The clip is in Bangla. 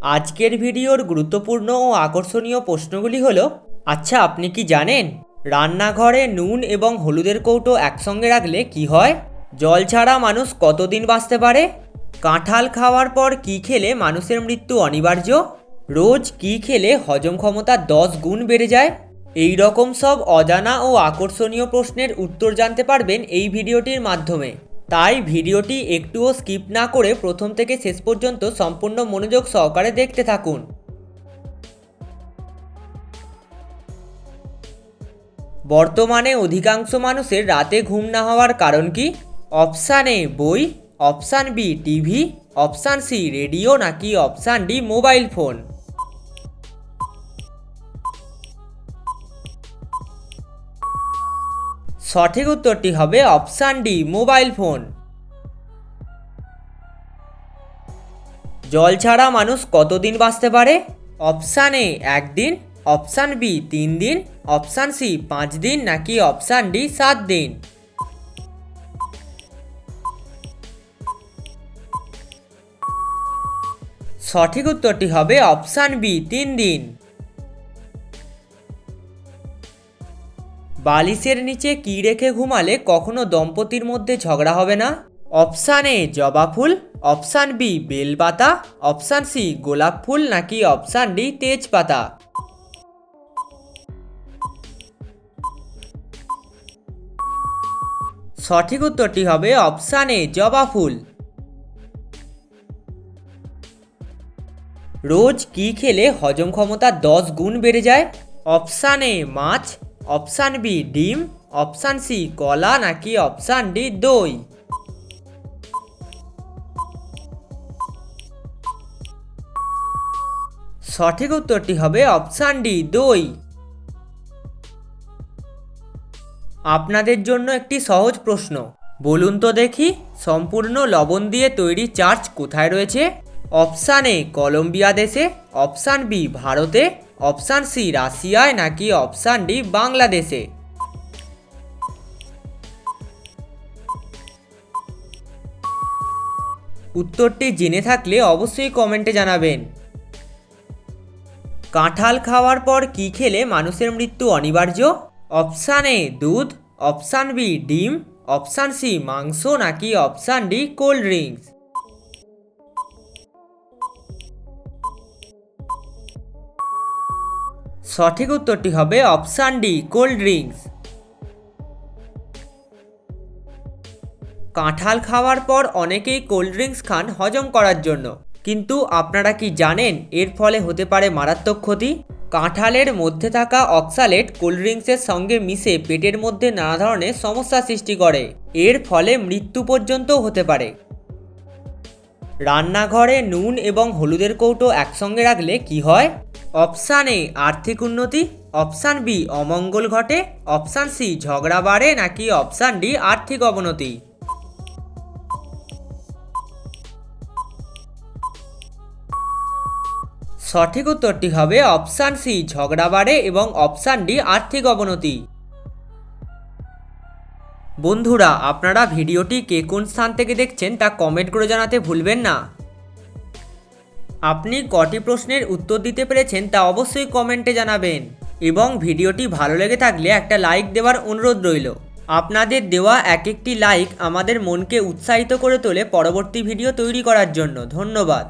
আজকের ভিডিওর গুরুত্বপূর্ণ ও আকর্ষণীয় প্রশ্নগুলি হলো, আচ্ছা আপনি কি জানেন রান্নাঘরে নুন এবং হলুদের কৌটো একসঙ্গে রাখলে কি হয়? জল ছাড়া মানুষ কতদিন বাঁচতে পারে? কাঁঠাল খাওয়ার পর কি খেলে মানুষের মৃত্যু অনিবার্য? রোজ কি খেলে হজম ক্ষমতা 10 গুণ বেড়ে যায়? এই রকম সব অজানা ও আকর্ষণীয় প্রশ্নের উত্তর জানতে পারবেন এই ভিডিওটির মাধ্যমে। তাই ভিডিওটি একটুও স্কিপ না করে প্রথম থেকে শেষ পর্যন্ত সম্পূর্ণ মনোযোগ সহকারে দেখতে থাকুন। বর্তমানে অধিকাংশ মানুষের রাতে ঘুম না হওয়ার কারণ কি? অপশান এ বই, option B TV, option C radio নাকি অপশান ডি মোবাইল ফোন। সঠিক উত্তরটি হবে অপশান ডি মোবাইল ফোন। জল ছাড়া মানুষ কতদিন বাঁচতে পারে? অপশান এ 1 দিন, অপশান বি 3 দিন, অপশান সি 5 দিন নাকি অপশান ডি 7 দিন। সঠিক উত্তরটি হবে অপশান বি 3 দিন। বালিশের নিচে কি রেখে ঘুমালে কখনো দম্পতির মধ্যে ঝগড়া হবে না? অপশান এ জবা ফুল, অপশান বি বেলপাতা, অপশান সি গোলাপ ফুল নাকি অপশান ডি তেজপাতা। সঠিক উত্তরটি হবে অপশান এ জবা ফুল। রোজ কি খেলে হজম ক্ষমতা 10 গুণ বেড়ে যায়? অপশান এ মাছ, অপশান বি ডিম, অপশান সি কলা নাকি অপশান ডি দই। সঠিক উত্তরটি হবে অপশান ডি দই। আপনাদের জন্য একটি সহজ প্রশ্ন, বলুন তো দেখি সম্পূর্ণ লবণ দিয়ে তৈরি চার্চ কোথায় রয়েছে? অপশান এ কলম্বিয়া দেশে, অপশান বি ভারতে, অপশান সি রাশিয়ায় নাকি অপশান ডি বাংলাদেশে। উত্তরটি জেনে থাকলে অবশ্যই কমেন্টে জানাবেন। কাঁঠাল খাওয়ার পর কি খেলে মানুষের মৃত্যু অনিবার্য? অপশান এ দুধ, অপশান বি ডিম, অপশান সি মাংস নাকি অপশান ডি কোল্ড ড্রিঙ্কস। সঠিক উত্তরটি হবে অপশান ডি কোল্ড ড্রিঙ্কস। কাঁঠাল খাওয়ার পর অনেকেই কোল্ড ড্রিঙ্কস খান হজম করার জন্য, কিন্তু আপনারা কি জানেন এর ফলে হতে পারে মারাত্মক ক্ষতি? কাঁঠালের মধ্যে থাকা অক্সালেট কোল্ড ড্রিঙ্কসের সঙ্গে মিশে পেটের মধ্যে নানা ধরনের সমস্যা সৃষ্টি করে, এর ফলে মৃত্যু পর্যন্তও হতে পারে। রান্নাঘরে নুন এবং হলুদের কৌটো একসঙ্গে রাখলে কি হয়? অপশান এ আর্থিক উন্নতি, অপশান বি অমঙ্গল ঘটে, অপশান সি ঝগড়া বাড়ে নাকি অপশান ডি আর্থিক অবনতি। সঠিক উত্তরটি হবে অপশান সি ঝগড়া বাড়ে এবং অপশান ডি আর্থিক অবনতি। বন্ধুরা, আপনারা ভিডিওটি কে কোন স্থান থেকে দেখছেন তা কমেন্ট করে জানাতে ভুলবেন না। আপনি কটি প্রশ্নের উত্তর দিতে পেরেছেন তা অবশ্যই কমেন্টে জানাবেন, এবং ভিডিওটি ভালো লেগে থাকলে একটা লাইক দেওয়ার অনুরোধ রইল। আপনাদের দেওয়া এক একটি লাইক আমাদের মনকে উৎসাহিত করে তোলে পরবর্তী ভিডিও তৈরি করার জন্য। ধন্যবাদ।